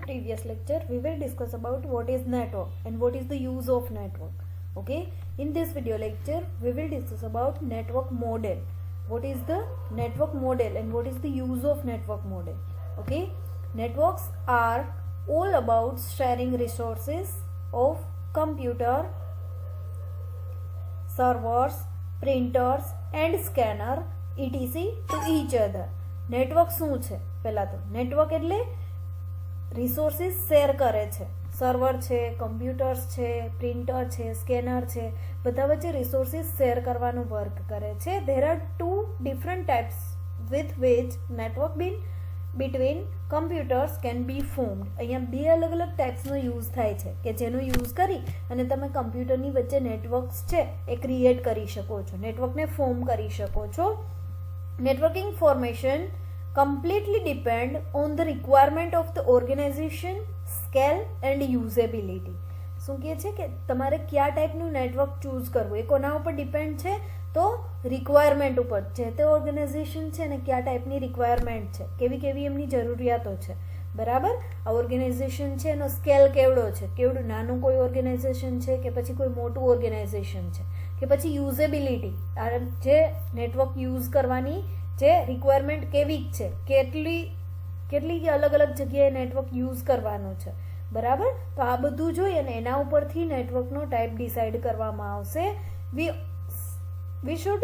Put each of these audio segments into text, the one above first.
previous lecture, we will discuss about what is network and what is the use of network. Okay, in this video lecture, we will discuss about network model. What is the network model and what is the use of network model? Okay, networks are all about sharing resources of computer, servers, printers and scanner etc to each other. Network શું છે? પહેલા તો network એટલે resources share કરે છે. Server છે, computers છે, printer છે, સ્કેનર છે, બધા વચ્ચે રિસોર્સિસ શેર કરવાનું વર્ક કરે છે. There are two different types with which network between computers can be formed. અહીંયા બે અલગ અલગ ટાઈપ્સનો યુઝ થાય છે કે જેનો યુઝ કરી અને તમે કમ્પ્યુટરની વચ્ચે નેટવર્ક્સ છે એ ક્રિએટ કરી શકો છો, નેટવર્કને ફોર્મ કરી શકો છો. Networking formation completely depend on the requirement of the organization, scale and usability. શું કહે છે કે તમારે કયા ટાઈપનું નેટવર્ક ચૂઝ કરવું એ કોના ઉપર ડિપેન્ડ છે? તો રિક્વાયરમેન્ટ ઉપર, જે તે ઓર્ગેનાઇઝેશન છે ને કયા ટાઈપની રિક્વાયરમેન્ટ છે, કેવી કેવી એમની જરૂરિયાતો છે. બરાબર, આ ઓર્ગેનાઇઝેશન છે એનો સ્કેલ કેવડો છે, કેવડું નાનું કોઈ ઓર્ગેનાઇઝેશન છે કે પછી કોઈ મોટું ઓર્ગેનાઇઝેશન છે, કે પછી યુઝેબિલિટી, આ જે નેટવર્ક યુઝ કરવાની જે રિક્વાયરમેન્ટ કેવી છે, કેટલી અલગ અલગ જગ્યાએ નેટવર્ક યુઝ કરવાનું છે. બરાબર, તો આ બધું જોઈએ અને એના ઉપરથી નેટવર્કનો ટાઈપ ડિસાઇડ કરવામાં આવશે. we should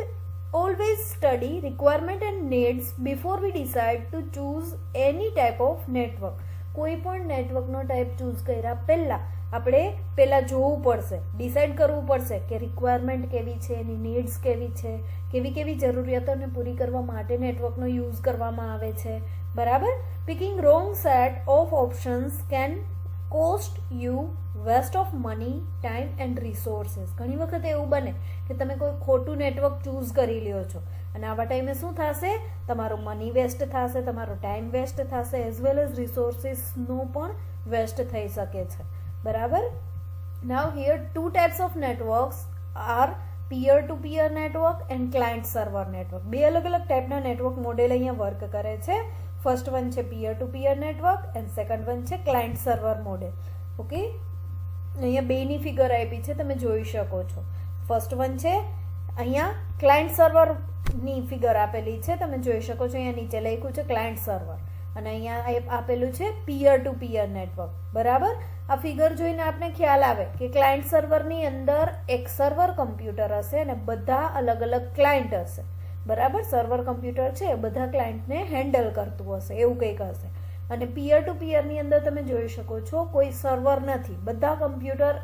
always study requirement and needs before we decide to choose any type of network. કોઈ પણ નેટવર્કનો ટાઈપ ચૂઝ કર્યા આપણે પહેલા જોવું પડશે, ડિસાઇડ કરવું પડશે કે રિક્વાયરમેન્ટ કેવી છે, એની નીડ્સ કેવી છે, કેવી કેવી જરૂરિયાતોને પૂરી કરવા માટે નેટવર્કનો યુઝ કરવામાં આવે છે. બરાબર, picking wrong set of options can cost you waste of money, time and resources. ઘણી વખત એવું બને કે તમે કોઈ ખોટું નેટવર્ક ચૂઝ કરી લ્યો છો અને આવા ટાઈમે શું થશે? તમારું મની વેસ્ટ થશે, તમારો ટાઈમ વેસ્ટ થશે, એઝ વેલ એઝ રિસોર્સિસનો પણ વેસ્ટ થઈ શકે છે. બરાબર, now here two types of networks are peer to peer network and client server network. બે અલગ અલગ ટાઈપના નેટવર્ક મોડેલ અહીંયા વર્ક કરે છે. ફર્સ્ટ વન છે peer to peer network and second one છે ક્લાયન્ટ સર્વર મોડેલ. ઓકે, અહીંયા બેની ફિગર આપી છે, તમે જોઈ શકો છો. ફર્સ્ટ વન છે અહીંયા ક્લાયન્ટ સર્વરની ફિગર આપેલી છે, તમે જોઈ શકો છો. અહીંયા નીચે લખ્યું છે ક્લાયન્ટ સર્વર અને અહીંયા આપેલું છે પીયર ટુ પીયર નેટવર્ક. બરાબર, આ ફિગર જોઈને આપણે ખ્યાલ આવે કે ક્લાયન્ટ સર્વરની અંદર એક સર્વર કમ્પ્યુટર હશે અને બધા અલગ અલગ ક્લાયન્ટ હશે. બરાબર, સર્વર કમ્પ્યુટર છે બધા ક્લાયન્ટને હેન્ડલ કરતું હશે, એવું કંઈક હશે. અને પીયર ટુ પીયરની અંદર તમે જોઈ શકો છો કોઈ સર્વર નથી, બધા કમ્પ્યુટર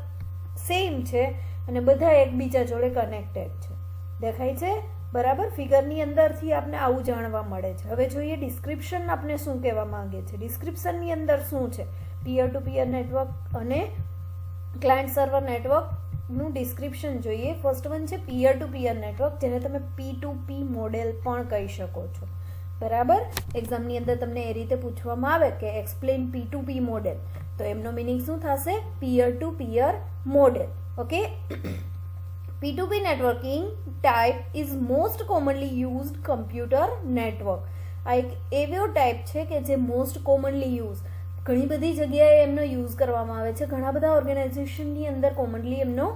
સેમ છે અને બધા એકબીજા જોડે કનેક્ટેડ છે. દેખાય છે? બરાબર, ફિગરની અંદરથી આપણે આવું જાણવા મળે છે. હવે જોઈએ ડિસ્ક્રિપ્શન આપણે શું કહેવા માંગે છે. ડિસ્ક્રિપ્શનની અંદર શું છે? પીયર ટુ પીયર નેટવર્ક અને ક્લાયન્ટ સર્વર નેટવર્કનું ડિસ્ક્રિપ્શન જોઈએ. ફર્સ્ટ વન છે પીયર ટુ પીયર નેટવર્ક, જેને તમે P2P મોડેલ પણ કહી શકો છો. બરાબર, એક્ઝામની અંદર તમને એ રીતે પૂછવામાં આવે કે એક્સપ્લેન P2P મોડેલ, તો એમનો મિનિંગ શું થશે? Peer to peer model. Okay, P2P networking type is most commonly used computer network. આ એક એવો ટાઈપ છે કે જે મોસ્ટ કોમનલી યુઝ, ઘણી બધી જગ્યાએ એમનો યુઝ કરવામાં આવે છે, ઘણા બધા ઓર્ગેનાઇઝેશનની અંદર કોમનલી એમનો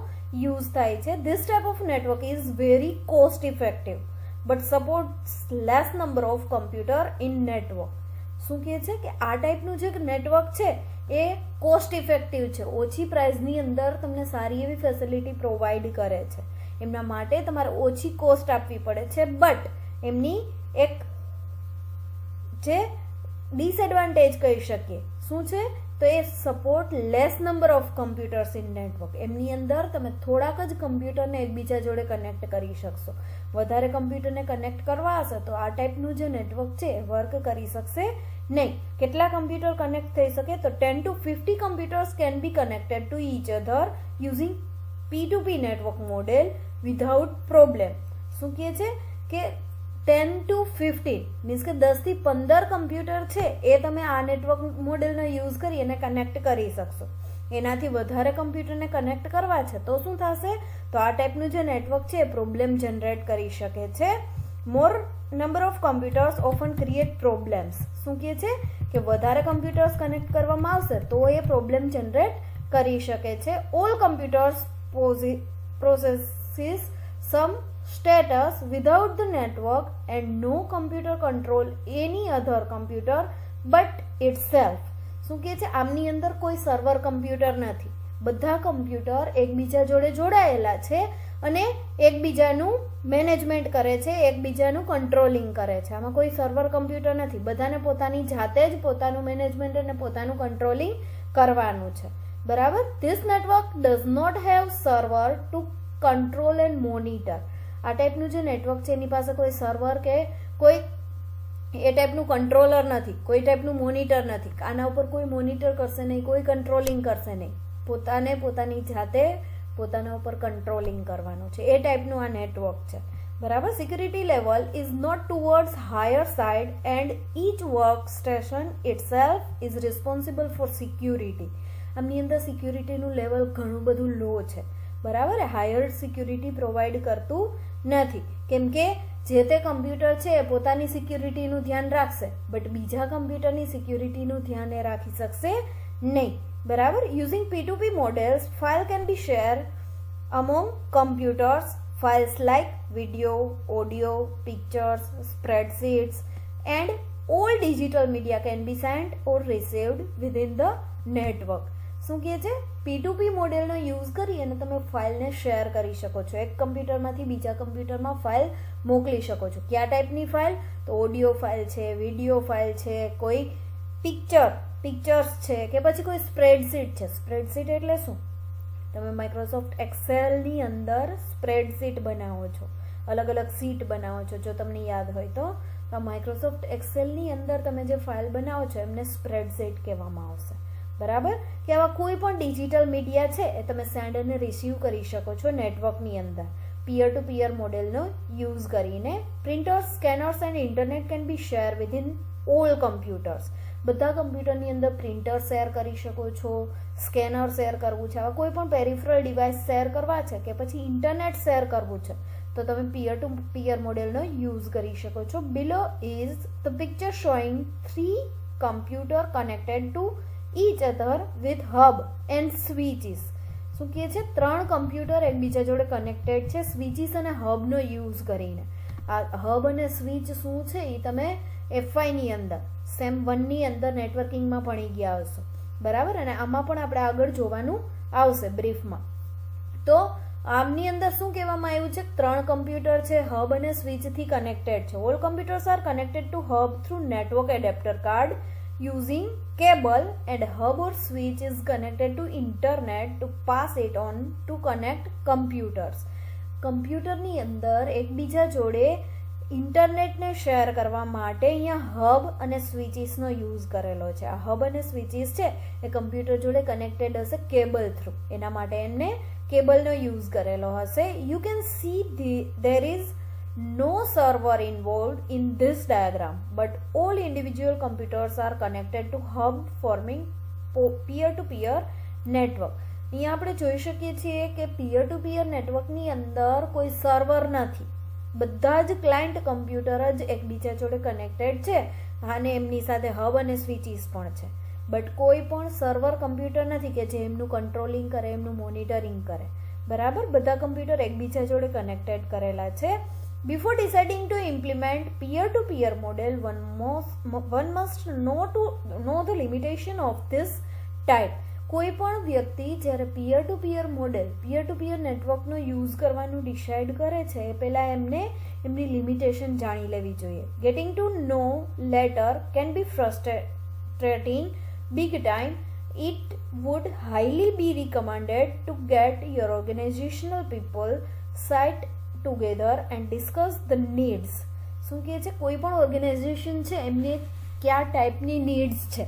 યુઝ થાય છે. This type of network is very cost effective but supports less number of computer in network. શું કહે છે કે આ ટાઈપનું જે નેટવર્ક છે એ કોસ્ટ ઇફેક્ટિવ છે, ઓછી પ્રાઇસની અંદર તમને સારી એવી ફેસિલિટી પ્રોવાઈડ કરે છે. એમના માટે તમારે ઓછી કોસ્ટ આપવી પડે છે, બટ એમની એક જે ડિસએડવાન્ટેજ કહી શકીએ શું છે? તો એ support less number of computers in network. એમની અંદર તમે થોડાક જ કમ્પ્યુટરને એકબીજા જોડે કનેક્ટ કરી શકશો. વધારે કમ્પ્યુટરને કનેક્ટ કરવા હશે તો આ ટાઈપનું જે નેટવર્ક છે એ વર્ક કરી શકશે નહીં. કેટલા કમ્પ્યુટર કનેક્ટ થઈ શકે? તો 10 to 50 computers can be connected to each other using P2P network model without problem. શું કહે છે કે 10 to 15 મીન્સ કે 10 થી 15 કમ્પ્યુટર છે એ તમે આ નેટવર્ક મોડેલનો યુઝ કરી અને કનેક્ટ કરી શકશો. એનાથી વધારે કમ્પ્યુટરને કનેક્ટ કરવા છે તો શું થશે? તો આ ટાઈપનું જે નેટવર્ક છે એ પ્રોબ્લેમ જનરેટ કરી શકે છે. More number of computers often create problems. શું કહે છે કે વધારે કમ્પ્યુટર્સ કનેક્ટ કરવામાં આવશે તો એ પ્રોબ્લેમ જનરેટ કરી શકે છે. All computers processes some status without the network and no computer control any other computer but itself. શું કહે છે? આમની અંદર કોઈ સર્વર કમ્પ્યુટર નથી, બધા કમ્પ્યુટર એકબીજા જોડે જોડાયેલા છે અને એકબીજાનું મેનેજમેન્ટ કરે છે, એકબીજાનું કંટ્રોલિંગ કરે છે. આમાં કોઈ સર્વર કમ્પ્યુટર નથી, બધાને પોતાની જાતે જ પોતાનું મેનેજમેન્ટ અને પોતાનું કંટ્રોલિંગ કરવાનું છે. બરાબર. This network does not have server to control and monitor. આ ટાઈપનું જે નેટવર્ક છે એની પાસે કોઈ સર્વર કે કોઈ એ ટાઈપનું કંટ્રોલર નથી, કોઈ ટાઈપનું મોનિટર નથી. આના ઉપર કોઈ મોનિટર કરશે નહીં, કોઈ કંટ્રોલિંગ કરશે નહીં, પોતાને પોતાની જાતે પોતાના ઉપર કંટ્રોલિંગ કરવાનું છે. એ ટાઈપનું આ નેટવર્ક છે. બરાબર. Security level is not towards higher side and each work station itself is responsible for security. આમની અંદર સિક્યુરિટીનું લેવલ ઘણું બધું લો છે. બરાબર. હાયર સિક્યુરિટી પ્રોવાઈડ કરતું નથી, કેમ કે જે તે કમ્પ્યુટર છે એ પોતાની સિક્યુરિટીનું ધ્યાન રાખશે, બટ બીજા કમ્પ્યુટરની સિક્યુરિટીનું ધ્યાન એ રાખી શકશે નહીં. બરાબર. Using P2P models, file can be shared among computers. Files like video, audio, pictures, spreadsheets and all digital media can be sent or received within the network. શું કહે છે? P2P મોડેલનો યુઝ કરી અને તમે ફાઇલને શેર કરી શકો છો, એક કમ્પ્યુટરમાંથી બીજા કમ્પ્યુટરમાં ફાઇલ મોકલી શકો છો. કયા ટાઈપની ફાઇલ? તો ઓડિયો ફાઇલ છે, વિડીયો ફાઇલ છે, કોઈ પિક્ચર્સ છે કે પછી કોઈ સ્પ્રેડશીટ છે. સ્પ્રેડશીટ એટલે શું? તમે માઇક્રોસોફ્ટ એક્સેલની અંદર સ્પ્રેડશીટ બનાવો છો, અલગ અલગ સીટ બનાવો છો. જો તમને યાદ હોય તો માઇક્રોસોફ્ટ એક્સેલની અંદર તમે જે ફાઇલ બનાવો છો એમને સ્પ્રેડશીટ કહેવામાં આવશે. બરાબર. કે આવા કોઈ પણ ડિજિટલ મીડિયા છે એ તમે સેન્ડ અને રિસીવ કરી શકો છો નેટવર્કની અંદર પિયર ટુ પિયર મોડેલનો યુઝ કરીને. Printers, scanners and internet can be share within all computers. બધા કમ્પ્યુટરની અંદર પ્રિન્ટર શેર કરી શકો છો, સ્કેનર શેર કરવું છે, આવા કોઈ પણ પેરિફરલ ડિવાઇસ શેર કરવા છે કે પછી ઇન્ટરનેટ શેર કરવું છે તો તમે પિયર ટુ પિયર મોડેલનો યુઝ કરી શકો છો. Below is the picture showing 3 computer connected to each other with hub and switches. શું કહે છે? 3 કમ્પ્યુટર એકબીજા જોડે કનેક્ટેડ છે સ્વિચીસ અને હબનો યુઝ કરીને. આ હબ અને સ્વિચ શું છે એ તમે FYની અંદર સેમ 1ની અંદર નેટવર્કિંગમાં ભણી ગયા હશો. બરાબર. અને આમાં પણ આપણે આગળ જોવાનું આવશે બ્રીફમાં. તો આમની અંદર શું કહેવામાં આવ્યું છે? 3 કમ્પ્યુટર છે, હબ અને સ્વિચથી કનેક્ટેડ છે. All computers are connected to hub through network adapter card using cable and hub or switch is connected to internet to pass it on to connect computers. કમ્પ્યુટરની અંદર એકબીજા જોડે ઇન્ટરનેટને શેર કરવા માટે અહીંયા હબ અને સ્વિચીસનો યુઝ કરેલો છે. આ હબ અને સ્વિચીસ છે એ કમ્પ્યુટર જોડે કનેક્ટેડ હશે કેબલ થ્રુ, એના માટે એમને કેબલનો યુઝ કરેલો હશે. You can see there is no server involved in this diagram, but all individual computers are connected to hub forming peer-to-peer network. અહીંયા આપણે જોઈ શકીએ છીએ કે પિયર ટુ પિયર નેટવર્કની અંદર કોઈ સર્વર નથી, બધા જ ક્લાયન્ટ કમ્પ્યુટર જ એકબીજા જોડે કનેક્ટેડ છે અને એમની સાથે હબ અને સ્વિચીસ પણ છે, બટ કોઈ પણ સર્વર કમ્પ્યુટર નથી કે જે એમનું કંટ્રોલિંગ કરે, એમનું મોનિટરિંગ કરે. બરાબર. બધા કમ્પ્યુટર એકબીજા જોડે કનેક્ટેડ કરેલા છે. Before deciding to implement peer-to-peer model, one must know the limitation of this type. કોઈ પણ વ્યક્તિ જ્યારે peer-to-peer model, peer-to-peer નેટવર્કનો યુઝ કરવાનું ડિસાઇડ કરે છે એ પહેલાં એમને એમની લિમિટેશન જાણી લેવી જોઈએ. Getting to know later can be frustrating big time. It would highly be recommended to get your organizational people sit together and discuss the needs. શું કહે છે? કોઈ પણ ઓર્ગેનાઇઝેશન છે એમને કયા ટાઈપની નીડ્સ છે,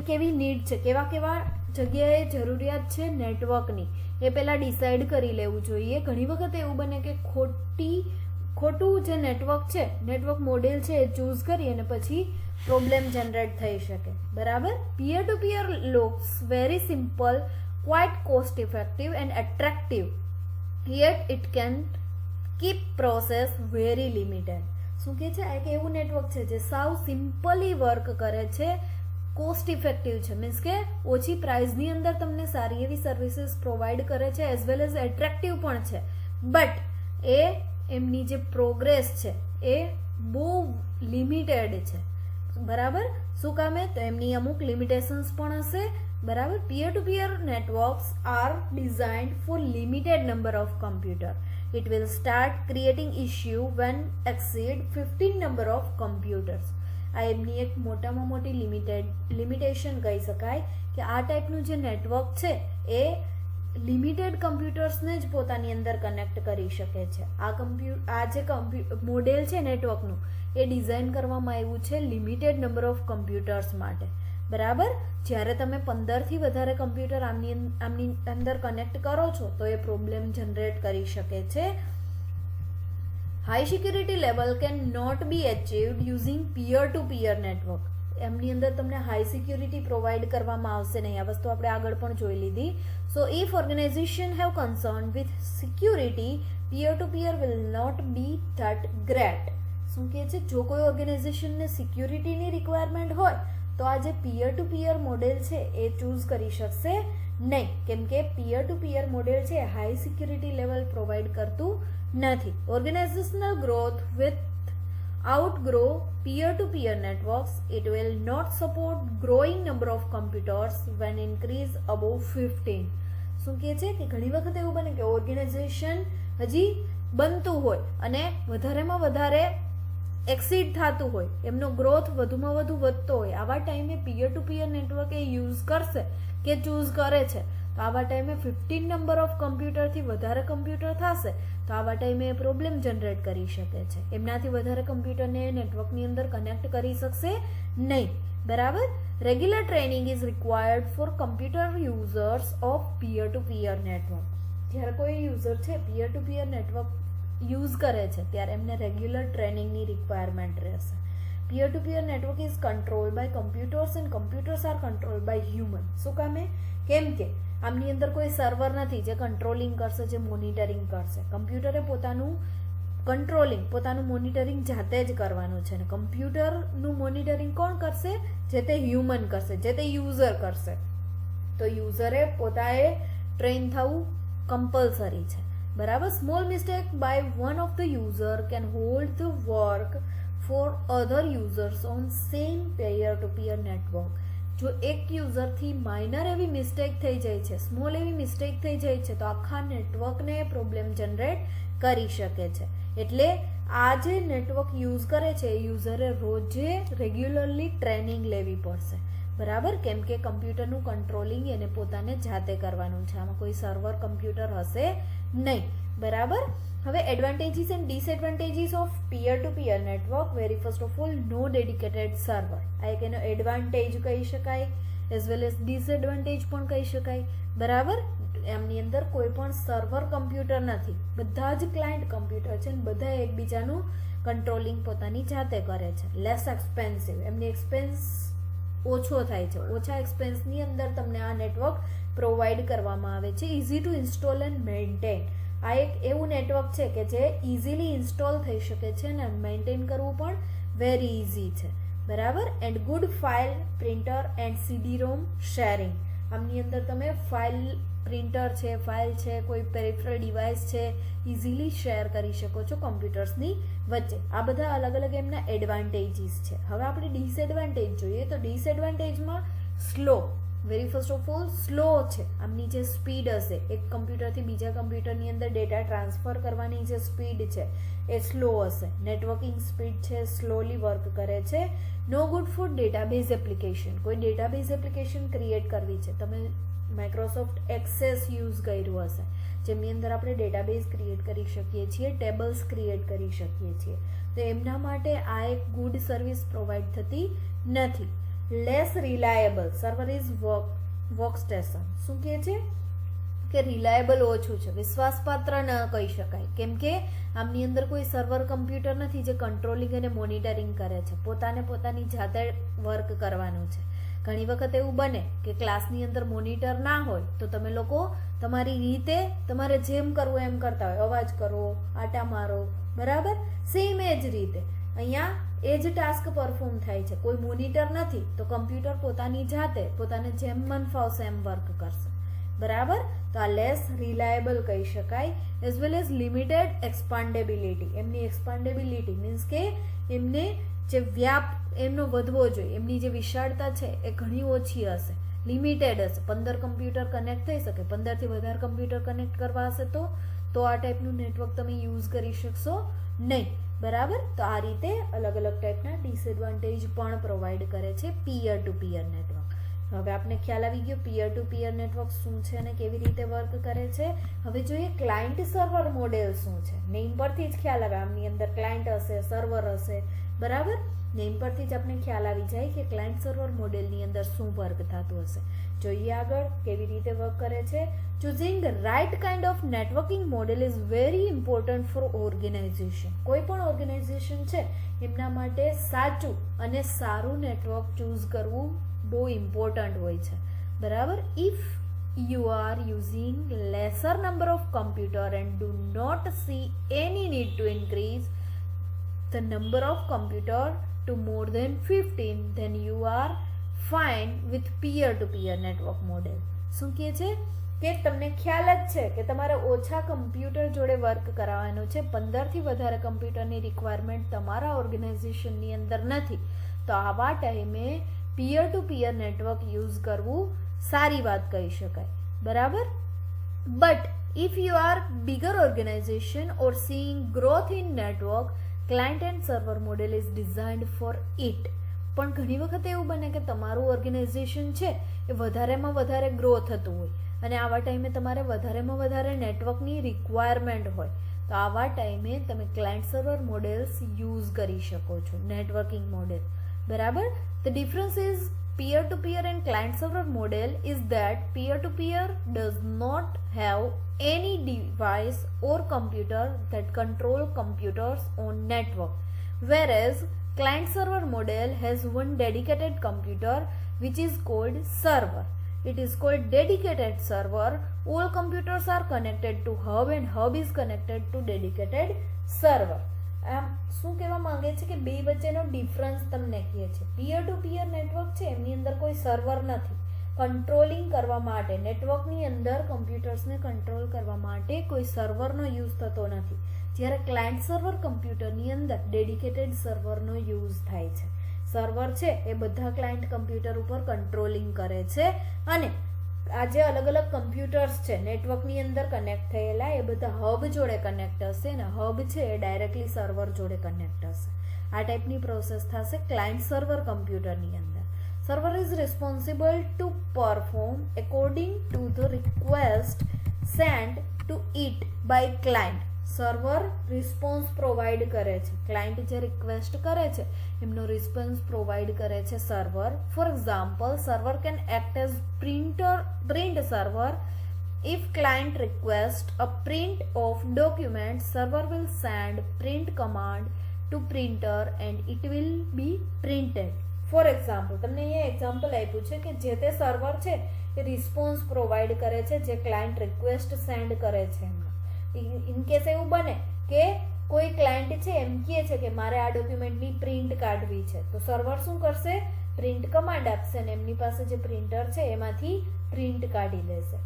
કેવી નીડ છે, કેવા જગ્યાએ જરૂરિયાત છે નેટવર્કની એ પહેલાં ડિસાઇડ કરી લેવું જોઈએ. ઘણી વખત એવું બને કે ખોટું જે નેટવર્ક છે, નેટવર્ક મોડેલ છે એ ચૂઝ કરી અને પછી પ્રોબ્લેમ જનરેટ થઈ શકે. બરાબર. પિયર ટુ પિયર looks very simple, quite cost effective and attractive, yet it can keep process very limited. શું કહે છે? એક એવું નેટવર્ક છે જે સાવ સિમ્પલી વર્ક કરે છે કોસ્ટ ઇફેક્ટિવ છે, મીન્સ કે ઓછી પ્રાઇસની અંદર તમને સારી એવી સર્વિસીસ પ્રોવાઈડ કરે છે, એઝ વેલ એઝ એટ્રેક્ટિવ પણ છે. બટ એ એમની જે પ્રોગ્રેસ છે એ બહુ લિમિટેડ છે. બરાબર, શું કામે? તો એમની અમુક લિમિટેશન્સ પણ હશે. બરાબર, peer to peer networks are designed for limited number of computer. It will start creating issue when exceed 15 number of computers. આ એમની એક મોટામાં મોટી લિમિટેશન કહી શકાય કે આ ટાઈપનું જે નેટવર્ક છે એ લિમિટેડ કમ્પ્યુટર્સને જ પોતાની અંદર કનેક્ટ કરી શકે છે. આ જે મોડેલ છે નેટવર્કનું એ ડિઝાઇન કરવામાં આવ્યું છે લિમિટેડ નંબર ઓફ કમ્પ્યુટર્સ માટે. બરાબર, જ્યારે તમે 15થી વધારે કમ્પ્યુટર આમની અંદર કનેક્ટ કરો છો તો એ પ્રોબ્લેમ જનરેટ કરી શકે છે. High security level can not be achieved using peer to peer network. એમની અંદર તમને હાઈ સિક્યુરિટી પ્રોવાઈડ કરવામાં આવશે નહીં. આ વસ્તુ આપણે આગળ પણ જોઈ લીધી. So if organisation have concern with security, peer to peer will not be that great. શું કહે છે? જો કોઈ ઓર્ગેનાઇઝેશનને સિક્યુરિટીની રિક્વાયરમેન્ટ હોય તો આ જે પિયર ટુ પિયર મોડેલ છે એ ચૂઝ કરી શકશે નહીં, કેમ કે પિયર ટુ પિયર મોડેલ છે હાઈ સિક્યુરિટી લેવલ પ્રોવાઈડ કરતું નથી. Organisational growth with outgrow peer-to-peer networks. It will not support growing number of computers when increase above 15. શું કહે છે કે ઘણી વખત એવું બને કે ઓર્ગેનાઇઝેશન હજી બનતું હોય અને વધારેમાં વધારે એક્સીડ થતું હોય, એમનો ગ્રોથ વધુમાં વધુ વધતો હોય, આવા ટાઈમે પિયર to peer network A use કરશે કે ચૂઝ કરે છે તો આવા ટાઈમે 15 નંબર ઓફ કમ્પ્યુટરથી વધારે કમ્પ્યુટર થશે તો આવા ટાઈમે એ પ્રોબ્લેમ જનરેટ કરી શકે છે. એમનાથી વધારે કમ્પ્યુટરને નેટવર્કની અંદર કનેક્ટ કરી શકશે નહીં. બરાબર, regular training is required four computer users of peer to peer network. જ્યારે કોઈ યુઝર છે પિયર ટુ પિયર નેટવર્ક યુઝ કરે છે ત્યારે એમને રેગ્યુલર ટ્રેનિંગની રિક્વાયરમેન્ટ રહેશે. Peer to peer network is control by computers and computers are control by human. શું કામે? કેમ કે આમની અંદર કોઈ સર્વર નથી જે કંટ્રોલિંગ કરશે, જે મોનિટરિંગ કરશે. કમ્પ્યુટરે પોતાનું કંટ્રોલિંગ, પોતાનું મોનિટરિંગ જાતે જ કરવાનું છે. અને કમ્પ્યુટરનું મોનિટરિંગ કોણ કરશે? જે તે હ્યુમન કરશે, જે તે યુઝર કરશે. તો યુઝરે પોતાએ ટ્રેન થવું કમ્પલસરી છે. બરાબર, small mistake by one of the user can hold the work for other users on same peer to peer network. જો એક યુઝરથી માઇનર એવી મિસ્ટેક થઈ જાય છે, સ્મોલ એવી મિસ્ટેક થઈ જાય છે તો આખા નેટવર્કને પ્રોબ્લેમ જનરેટ કરી શકે છે. એટલે આ જે નેટવર્ક યુઝ કરે છે એ યુઝરે રોજે રેગ્યુલરલી ટ્રેનિંગ લેવી પડશે. બરાબર, કેમ કે કમ્પ્યુટરનું કંટ્રોલિંગ એને પોતાને જાતે કરવાનું છે. આમાં કોઈ સર્વર કમ્પ્યુટર હશે નહીં. બરાબર, હવે advantages and disadvantages of peer to peer network. Very first of all, no dedicated server. આ એક એનો એડવાન્ટેજ કહી શકાય, એઝ વેલ એઝ ડિસએડવાન્ટેજ પણ કહી શકાય. બરાબર, એમની અંદર કોઈ પણ સર્વર કમ્પ્યુટર નથી, બધા જ ક્લાયન્ટ કમ્પ્યુટર છે અને બધા એકબીજાનું કંટ્રોલિંગ પોતાની જાતે કરે છે. લેસ એક્સપેન્સિવ, એમની એક્સપેન્સ ઓછો થાય છે. ઓછા એક્સપેન્સની અંદર તમને આ નેટવર્ક પ્રોવાઈડ કરવામાં આવે છે. Easy to install and maintain. આ એક એવું નેટવર્ક છે કે જે ઇઝીલી ઇન્સ્ટોલ થઈ શકે છે અને મેન્ટેન કરવું પણ વેરી ઇઝી છે. બરાબર, and good file printer and CD-ROM sharing. આમની અંદર તમે ફાઇલ પ્રિન્ટર છે, ફાઇલ છે, કોઈ પેરિફરલ ડિવાઇસ છે, ઇઝીલી શેર કરી શકો છો કમ્પ્યુટર્સની વચ્ચે. આ બધા અલગ અલગ એમના એડવાન્ટેજીસ છે. હવે આપણે ડિસએડવાન્ટેજ જોઈએ તો ડિસએડવાન્ટેજમાં slow. Very first of all, slow છે. આમની જે સ્પીડ હશે, એક કમ્પ્યુટરથી બીજા કમ્પ્યુટરની અંદર ડેટા ટ્રાન્સફર કરવાની જે સ્પીડ છે એ સ્લો હશે. નેટવર્કિંગ સ્પીડ છે, સ્લોલી વર્ક કરે છે. નો ગુડ ફોર ડેટાબેઝ એપ્લિકેશન. કોઈ ડેટાબેઝ એપ્લિકેશન ક્રિએટ કરવી છે, તમે માઇક્રોસોફ્ટ એક્સેસ યુઝ કર્યું હશે, જેમની અંદર આપણે ડેટાબેઝ ક્રિએટ કરી શકીએ છીએ, ટેબલ્સ ક્રિએટ કરી શકીએ છીએ. તો એમના માટે આ એક ગુડ સર્વિસ પ્રોવાઈડ થતી નથી. Less reliable. Server is work station. શું કહે છે કે રિલાયેબલ ઓછું છે, વિશ્વાસપાત્ર ન કહી શકાય, કેમ કે આમની અંદર કોઈ સર્વર કમ્પ્યુટર નથી જે કંટ્રોલિંગ અને મોનિટરિંગ કરે છે. પોતાની જાતે વર્ક કરવાનું છે. ઘણી વખત એવું બને કે ક્લાસની અંદર મોનિટર ના હોય તો તમે લોકો તમારી રીતે તમારે જેમ કરવું એમ કરતા હોય, અવાજ કરો, આટા મારો. બરાબર, સેમ એ જ રીતે અહીંયા એ જ ટાસ્ક પરફોર્મ થાય છે, કોઈ મોનિટર નથી, તો કમ્પ્યુટર પોતાની જાતે પોતાને જેમ મન ફાવશે એમ વર્ક કરશે. બરાબર. તો આ લેસ રિલાયેબલ કહી શકાય. As well as limited expandability. એમની એક્સપાન્ડેબિલિટી મીન્સ કે એમને જે વ્યાપ એમનો વધવો જોઈએ, એમની જે વિશાળતા છે એ ઘણી ઓછી હશે, લિમિટેડ હશે. 15 કમ્પ્યુટર કનેક્ટ થઈ શકે, 15થી વધારે કમ્પ્યુટર કનેક્ટ કરવા હશે તો આ ટાઈપનું નેટવર્ક તમે યુઝ કરી શકશો નહીં. બરાબર. તો આ રીતે અલગ અલગ ટાઈપના ડિસએડવાન્ટેજ પણ પ્રોવાઈડ કરે છે પિયર ટુ પિયર નેટવર્ક. હવે આપને ખ્યાલ આવી ગયો પિયર ટુ પિયર નેટવર્ક શું છે અને કેવી રીતે વર્ક કરે છે. હવે જોઈએ ક્લાયન્ટ સર્વર મોડેલ શું છે. નેમ પરથી જ ખ્યાલ આવે, આમની અંદર ક્લાયન્ટ હશે, સર્વર હશે. બરાબર. નેમ પરથી જ આપણે ખ્યાલ આવી જાય કે ક્લાયન્ટ સર્વર મોડેલની અંદર શું વર્ક થતું હશે. જોઈએ આગળ કેવી રીતે વર્ક કરે છે. Choosing the right kind of networking model is very important for organisation. કોઈ પણ ઓર્ગેનાઇઝેશન છે એમના માટે સાચું અને સારું નેટવર્ક ચૂઝ કરવું બહુ ઇમ્પોર્ટન્ટ હોય છે. બરાબર. If you are using lesser number of computer and do not see any need to increase the number of computer to more than 15, then you are fine with peer to peer network model. શું કહે છે કે તમને ખ્યાલ જ છે કે તમારે ઓછા કમ્પ્યુટર જોડે વર્ક કરાવવાનું છે, 15થી વધારે કમ્પ્યુટરની રિક્વાયરમેન્ટ તમારા ઓર્ગેનાઇઝેશનની અંદર નથી, તો આવા ટાઈમે પિયર ટુ પિયર નેટવર્ક યુઝ કરવું સારી વાત કહી શકાય. બરાબર. But if you are bigger organisation or seeing growth in network, client and server model is designed for it. પણ ઘણી વખત એવું બને કે તમારું ઓર્ગેનાઇઝેશન છે એ વધારેમાં વધારે ગ્રો થતું હોય અને આવા ટાઈમે તમારે વધારેમાં વધારે નેટવર્કની રિક્વાયરમેન્ટ હોય, તો આવા ટાઈમે તમે ક્લાયન્ટ સર્વર મોડેલ્સ યુઝ કરી શકો છો, નેટવર્કિંગ મોડેલ. બરાબર. The difference is peer-to-peer and client-server model is that peer-to-peer does not have any device or computer that control computers on network, whereas client-server model has one dedicated computer which is called server. It is called dedicated server. All computers are connected to hub and hub is connected to dedicated server. આમ શું કહેવા માંગે છે કે બે વચ્ચેનો difference તમને કહે છે. પિયર ટુ પિયર નેટવર્ક છે એમની અંદર કોઈ સર્વર નથી, કંટ્રોલિંગ કરવા માટે નેટવર્કની અંદર કમ્પ્યુટર્સને કંટ્રોલ કરવા માટે કોઈ સર્વરનો યુઝ થતો નથી. જ્યારે ક્લાયન્ટ સર્વર કમ્પ્યુટરની અંદર ડેડિકેટેડ સર્વરનો યુઝ થાય છે. સર્વર છે એ બધા ક્લાયન્ટ કમ્પ્યુટર ઉપર કંટ્રોલિંગ કરે છે અને આ જે અલગ અલગ કમ્પ્યુટર્સ છે નેટવર્કની અંદર કનેક્ટ થયેલા એ બધા હબ જોડે કનેક્ટ હશે અને હબ છે એ ડાયરેક્ટલી સર્વર જોડે કનેક્ટ હશે. આ ટાઈપની પ્રોસેસ થશે ક્લાયન્ટ સર્વર કમ્પ્યુટરની અંદર. Server is responsible to perform according to the request send to it by client. Server response provide કરે છે, ક્લાયન્ટ જે રિક્વેસ્ટ કરે છે એમનો રિસ્પોન્સ પ્રોવાઈડ કરે છે server. For example, server can act as print server. If client request a print of document, server will send print command to printer and it will be printed. For example, તમને અહીંયા example આપ્યું છે કે જે તે server છે એ response provide કરે છે જે ક્લાયન્ટ રિક્વેસ્ટ સેન્ડ કરે છે એમનો. ઇન કેસ એવું બને કે કોઈ ક્લાયન્ટ છે એમ કહે છે કે મારે આ ડોક્યુમેન્ટની પ્રિન્ટ કાઢવી છે, તો સર્વર શું કરશે? પ્રિન્ટ કમાન્ડ આપશે અને એમની પાસે જે પ્રિન્ટર છે એમાંથી પ્રિન્ટ કાઢી લેશે.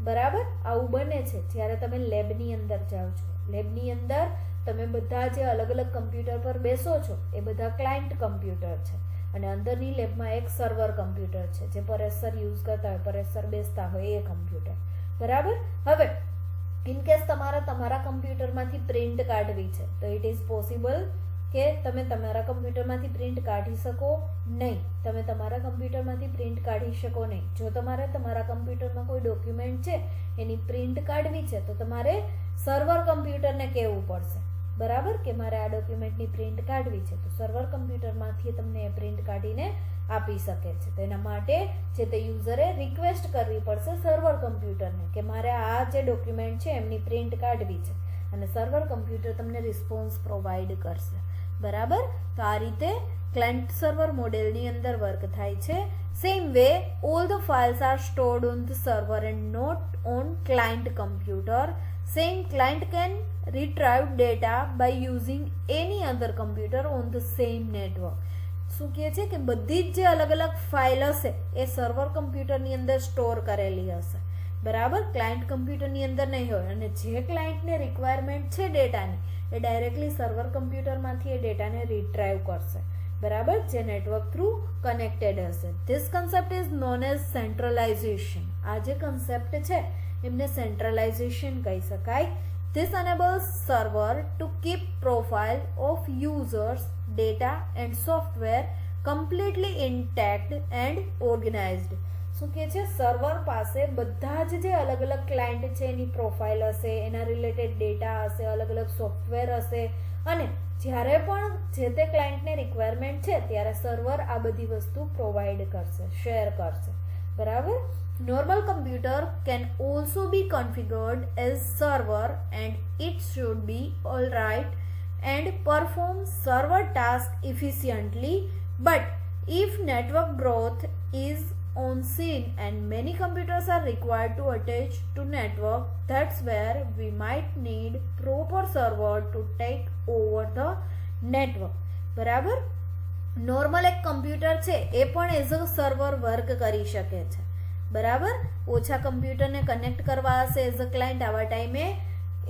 બરાબર. આવું બને છે જ્યારે તમે લેબની અંદર જાઓ છો. લેબની અંદર તમે બધા જે અલગ અલગ કમ્પ્યુટર પર બેસો છો એ બધા ક્લાયન્ટ કમ્પ્યુટર છે અને અંદરની લેબમાં એક સર્વર કમ્પ્યુટર છે જે પરેશ સર યુઝ કરતા હોય, પરેશ સર બેસતા હોય એ કમ્પ્યુટર. બરાબર. હવે ઇનકેસ તમારે તમારા કમ્પ્યુટરમાંથી પ્રિન્ટ કાઢવી છે તો ઇટ ઇઝ પોસિબલ કે તમે તમારા કમ્પ્યુટરમાંથી પ્રિન્ટ કાઢી શકો નહીં. તમે તમારા કમ્પ્યુટરમાંથી પ્રિન્ટ કાઢી શકો નહીં. જો તમારે તમારા કમ્પ્યુટરમાં કોઈ ડોક્યુમેન્ટ છે એની પ્રિન્ટ કાઢવી છે તો તમારે સર્વર કમ્પ્યુટરને કહેવું પડશે. બરાબર, કે મારે આ ડોક્યુમેન્ટની પ્રિન્ટ કાઢવી છે, તો સર્વર કમ્પ્યુટરમાંથી તમને એ પ્રિન્ટ કાઢીને આપી શકે છે. તો એના માટે જે તે યુઝરે રિક્વેસ્ટ કરવી પડશે સર્વર કમ્પ્યુટરને કે મારે આ જે ડોક્યુમેન્ટ છે એમની પ્રિન્ટ કાઢવી છે અને સર્વર કમ્પ્યુટર તમને રિસ્પોન્સ પ્રોવાઈડ કરશે. બરાબર. તો આ રીતે ક્લાયન્ટ સર્વર મોડેલની અંદર વર્ક થાય છે. Same way all the files are stored on the server and not on client computer. Same client can retrieve data by using any other computer on the same network. શું કહે છે કે બધી જ જે અલગ અલગ ફાઇલ હશે એ સર્વર કમ્પ્યુટરની અંદર સ્ટોર કરેલી હશે, બરાબર. ક્લાયન્ટ કમ્પ્યુટરની અંદર નહીં હોય, અને જે ક્લાયન્ટને રિક્વાયરમેન્ટ છે ડેટાની એ ડાયરેક્ટલી સર્વર કમ્પ્યુટરમાંથી એ ડેટાને રિટ્રાઈવ કરશે, બરાબર, જે નેટવર્ક થ્રુ કનેક્ટેડ હશે. This concept is known as centralisation. આ જે કન્સેપ્ટ છે એમને સેન્ટ્રલાઇઝેશન કહી શકાય. This enables server to keep profile of users, data and software completely intact and organized. શું કહે છે, સર્વર પાસે બધા જ જે અલગ અલગ ક્લાયન્ટ છે એની પ્રોફાઇલ હશે, એના રિલેટેડ ડેટા હશે, અલગ અલગ સોફ્ટવેર હશે, અને જ્યારે પણ જે તે ક્લાયન્ટને રિક્વાયરમેન્ટ છે ત્યારે સર્વર આ બધી વસ્તુ પ્રોવાઈડ કરશે, શેર કરશે, બરાબર. Normal computer can also be configured as server and it should be alright and perform server task efficiently, but if network growth is on scene and many computers are required to attach to network, that's where we might need proper server to take over the network, બરાબર. Normal એક computer છે એ પણ as a server work કરી શકે છે, બરાબર. ઓછા કમ્પ્યુટરને કનેક્ટ કરવા હશે એઝ અ ક્લાયન્ટ, આવા ટાઈમે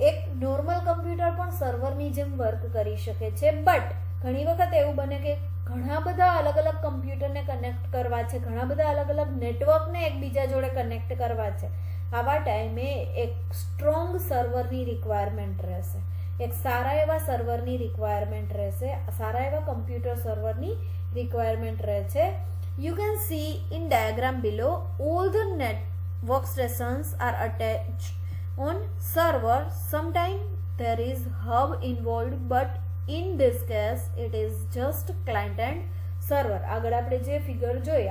એક નોર્મલ કમ્પ્યુટર પણ સર્વરની જેમ વર્ક કરી શકે છે. બટ ઘણી વખત એવું બને કે ઘણા બધા અલગ અલગ કમ્પ્યુટરને કનેક્ટ કરવા છે, ઘણા બધા અલગ અલગ નેટવર્કને એકબીજા જોડે કનેક્ટ કરવા છે. આવા ટાઈમે એક સ્ટ્રોંગ સર્વરની રિક્વાયરમેન્ટ રહેશે, એક સારા એવા સર્વરની રિક્વાયરમેન્ટ રહેશે, સારા એવા કમ્પ્યુટર સર્વરની રિક્વાયરમેન્ટ રહે છે. You can see in diagram below all the network stations are attached on server. Sometimes there is hub involved, but in this case it is just client and server. આગળ આપણે જે figure જોઈ,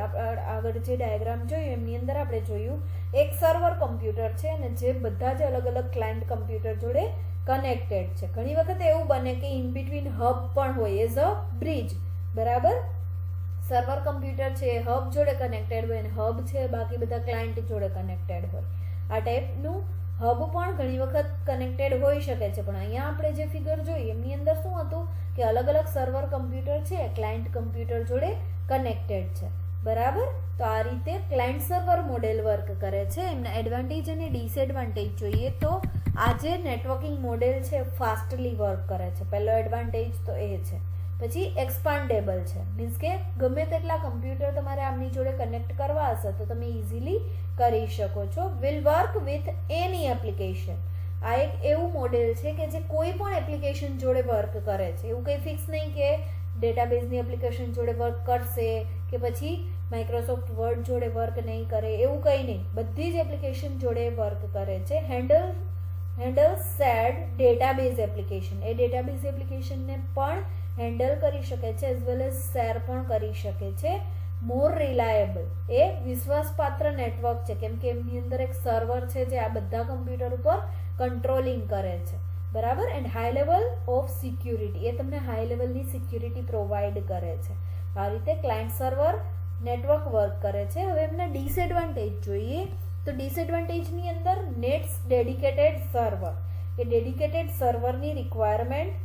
આગળ જે diagram જોયું એમની અંદર આપણે જોયું એક સર્વર કમ્પ્યુટર છે અને જે બધા જ અલગ અલગ ક્લાયન્ટ કમ્પ્યુટર જોડે કનેક્ટેડ છે. ઘણી વખત એવું બને કે ઇન બિટવીન હબ પણ હોય એઝ અ બ્રિજ, બરાબર. સર્વર કમ્પ્યુટર છે એ હબ જોડે કનેક્ટેડ હોય અને હબ છે બાકી બધા ક્લાયન્ટ જોડે કનેક્ટેડ હોય. આ ટાઈપનું હબ પણ ઘણી વખત કનેક્ટેડ હોઈ શકે છે, પણ અહીંયા આપણે જે ફિગર જોઈ એમની અંદર શું હતું કે અલગ અલગ સર્વર કમ્પ્યુટર છે ક્લાયન્ટ કમ્પ્યુટર જોડે કનેક્ટેડ છે, બરાબર. તો આ રીતે ક્લાયન્ટ સર્વર મોડેલ વર્ક કરે છે. એમના એડવાન્ટેજ અને ડિસએડવાન્ટેજ જોઈએ તો આ જે નેટવર્કિંગ મોડેલ છે ફાસ્ટલી વર્ક કરે છે, પહેલો એડવાન્ટેજ તો એ છે. પછી એક્સપાન્ડેબલ છે, મીન્સ કે ગમે તેટલા કમ્પ્યુટર તમારે આમની જોડે કનેક્ટ કરવા હશે તો તમે ઇઝીલી કરી શકો છો. Will work with any application. આ એક એવું મોડેલ છે કે જે કોઈ પણ એપ્લિકેશન જોડે વર્ક કરે છે. એવું કંઈ ફિક્સ નહીં કે ડેટાબેઝની એપ્લિકેશન જોડે વર્ક કરશે કે પછી માઇક્રોસોફ્ટ વર્ડ જોડે વર્ક નહીં કરે, એવું કંઈ નહીં. બધી જ એપ્લિકેશન જોડે વર્ક કરે છે. Handle said database application. એ ડેટાબેઝ એપ્લિકેશનને પણ હેન્ડલ કરી શકે છે એઝ વેલ એઝ શેર પણ કરી શકે છે. મોર રિલાયેબલ. એ વિશ્વાસપાત્ર નેટવર્ક છે કેમ કે એમની અંદર એક સર્વર છે જે આ બધા કમ્પ્યુટર ઉપર કંટ્રોલિંગ કરે છે, બરાબર. And high level of security. એ તમને હાઈ લેવલની સિક્યુરિટી પ્રોવાઈડ કરે છે. આ રીતે ક્લાયન્ટ સર્વર નેટવર્ક વર્ક કરે છે. હવે એમના ડિસએડવાન્ટેજ જોઈએ તો ડિસએડવાન્ટેજની અંદર નેટ્સ ડેડિકેટેડ સર્વર. એ ડેડિકેટેડ સર્વરની રિક્વાયરમેન્ટ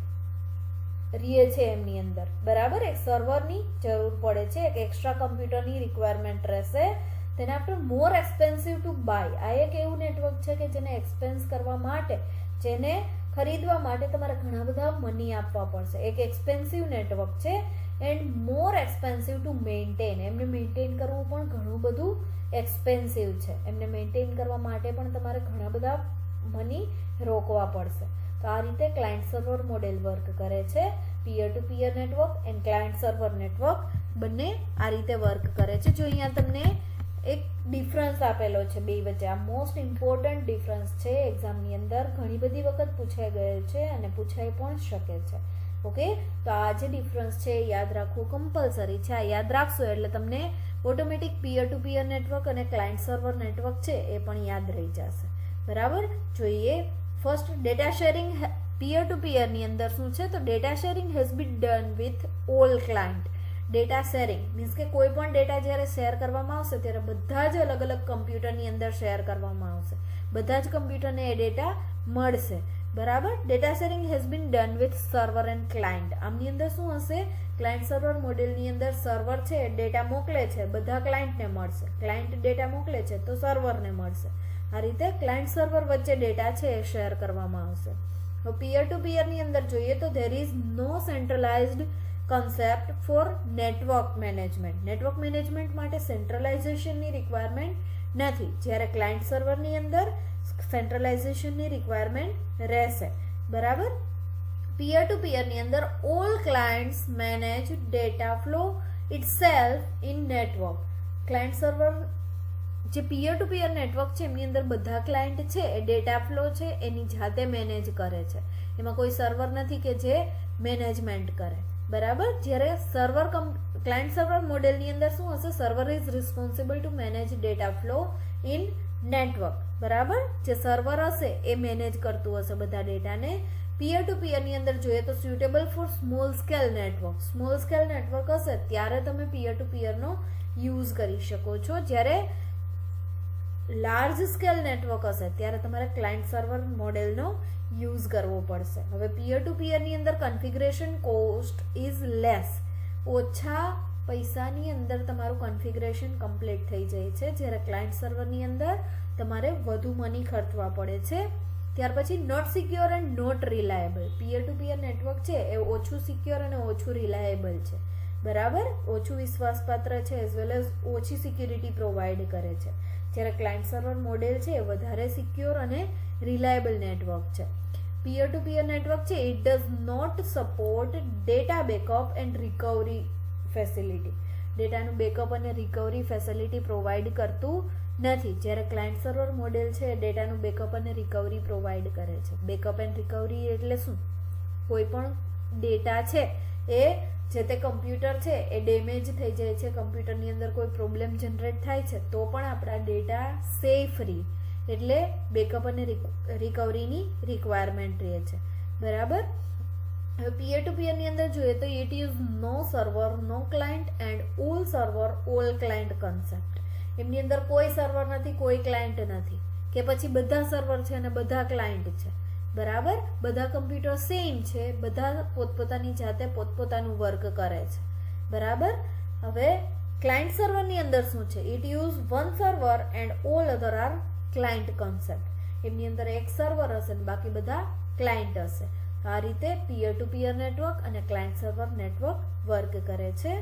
રીએ છે એમની અંદર, બરાબર. એક સર્વરની જરૂર પડે છે, એક એક્સ્ટ્રા કમ્પ્યુટરની રિક્વાયરમેન્ટ રહેશે. તેના after more expensive to buy. આ એક એવું નેટવર્ક છે કે જેને એક્સપેન્સ કરવા માટે, જેને ખરીદવા માટે તમારે ઘણા બધા મની આપવા પડશે. એક એક્સપેન્સિવ નેટવર્ક છે and more expensive to maintain. એમને મેન્ટેન કરવું પણ ઘણું બધું એક્સપેન્સિવ છે. એમને મેન્ટેન કરવા માટે પણ તમારે ઘણા બધા મની રોકવા પડશે. તો આ રીતે ક્લાયન્ટ સર્વર મોડેલ વર્ક કરે છે. પિયર to peer network and client server network બંને આ રીતે વર્ક કરે છે. જો અહીંયા તમને એક ડિફરન્સ આપેલો છે બે વચ્ચે. આ મોસ્ટ ઇમ્પોર્ટન્ટ ડિફરન્સ છે, એક્ઝામની અંદર ઘણી બધી વખત પૂછાઈ ગયેલ છે અને પૂછાઈ પણ શકે છે. ઓકે, તો આ જે ડિફરન્સ છે યાદ રાખવું કમ્પલસરી છે. આ યાદ રાખશો એટલે તમને ઓટોમેટિક પિયર ટુ પિયર નેટવર્ક અને ક્લાયન્ટ સર્વર નેટવર્ક છે એ પણ યાદ રહી જશે, બરાબર. જોઈએ ફર્સ્ટ ડેટા શેરિંગ. પિયર ટુ પિયરની અંદર શું છે તો data sharing has been done with all client. Data sharing means કે કોઈ પણ ડેટા જ્યારે શેર કરવામાં આવશે ત્યારે બધા જ અલગ અલગ કમ્પ્યુટરની અંદર શેર કરવામાં આવશે, બધા જ કમ્પ્યુટરને એ ડેટા મળશે, બરાબર. Data sharing has been done with server and client. આમની અંદર શું હશે, ક્લાયન્ટ સર્વર મોડેલની અંદર સર્વર છે ડેટા મોકલે છે, બધા ક્લાયન્ટને મળશે, ક્લાયન્ટ ડેટા મોકલે છે તો સર્વરને મળશે. આ રીતે ક્લાયન્ટ સર્વર વચ્ચે ડેટા છે એ શેર કરવામાં આવશે. હવે પિયર ટુ પિયરની અંદર જોઈએ તો there is no centralized concept for network management. Network management માટે સેન્ટ્રલાઇઝેશનની રિક્વાયરમેન્ટ નથી, જ્યારે ક્લાયન્ટ સર્વરની અંદર સેન્ટ્રલાઇઝેશનની રિક્વાયરમેન્ટ રહેશે, બરાબર. પિયર ટુ પિયરની અંદર all clients manage data flow itself in network. Client server જે પિયર ટુ પિયર નેટવર્ક છે એમની અંદર બધા ક્લાયન્ટ છે એ ડેટા ફ્લો છે એની જાતે મેનેજ કરે છે, એમાં કોઈ સર્વર નથી કે જે મેનેજમેન્ટ કરે, બરાબર. જ્યારે સર્વર ક્લાયન્ટ સર્વર મોડેલની અંદર શું હશે, server is responsible two manage data flow in network, બરાબર. જે સર્વર હશે એ મેનેજ કરતું હશે બધા ડેટાને. પિયર ટુ પિયરની અંદર જોઈએ તો suitable for small scale network. Small scale network હશે ત્યારે તમે પિયર ટુ પિયરનો યુઝ કરી શકો છો, જ્યારે લાર્જ સ્કેલ નેટવર્ક હશે ત્યારે તમારે ક્લાયન્ટ સર્વર મોડેલનો યુઝ કરવો પડશે. હવે પિયર ટુ પિયરની અંદર કન્ફિગરેશન કોસ્ટ ઇઝ લેસ. ઓછા પૈસાની અંદર તમારું કન્ફિગરેશન કમ્પ્લીટ થઈ જાય છે, જ્યારે ક્લાયન્ટ સર્વરની અંદર તમારે વધુ મની ખર્ચવા પડે છે. ત્યાર પછી not secure and not reliable. Peer to peer network છે એ ઓછું સિક્યોર અને ઓછું રિલાયેબલ છે, બરાબર. ઓછું વિશ્વાસપાત્ર છે એઝ વેલ એઝ ઓછી સિક્યુરિટી પ્રોવાઈડ કરે છે, જ્યારે ક્લાયન્ટ સર્વર મોડેલ છે એ વધારે સિક્યોર અને રિલાયેબલ નેટવર્ક છે. પિયર ટુ પિયર નેટવર્ક છે it does not support data backup and recovery facility. ડેટાનું બેકઅપ અને રિકવરી ફેસિલિટી પ્રોવાઈડ કરતું નથી, જ્યારે ક્લાયન્ટ સર્વર મોડેલ છે ડેટાનું બેકઅપ અને રિકવરી પ્રોવાઈડ કરે છે. બેકઅપ એન્ડ રિકવરી એટલે શું, કોઈ પણ ડેટા છે એ જે તે કમ્પ્યુટર છે એ ડેમેજ થઈ જાય છે, કમ્પ્યુટરની અંદર કોઈ પ્રોબ્લેમ જનરેટ થાય છે તો પણ આપણા ડેટા સેફ રહે, એટલે બેકઅપ અને રિકવરીની રિક્વાયરમેન્ટ રહે છે, બરાબર. હવે પિયર ટુ પિયરની અંદર જોઈએ તો it use no server no client and all server all client concept. એમની અંદર કોઈ સર્વર નથી, કોઈ ક્લાયન્ટ નથી, કે પછી બધા સર્વર છે અને બધા ક્લાયન્ટ છે, બરાબર. બધા કમ્પ્યુટર સેમ છે, બધા પોતપોતાની જાતે પોતપોતાનું વર્ક કરે છે, બરાબર. હવે ક્લાયન્ટ સર્વરની અંદર શું છે, it use one server and all other are client concept. એમની અંદર એક સર્વર હશે અને બાકી બધા ક્લાયન્ટ હશે. આ રીતે પિયર ટુ પિયર નેટવર્ક અને ક્લાયન્ટ સર્વર નેટવર્ક વર્ક કરે છે.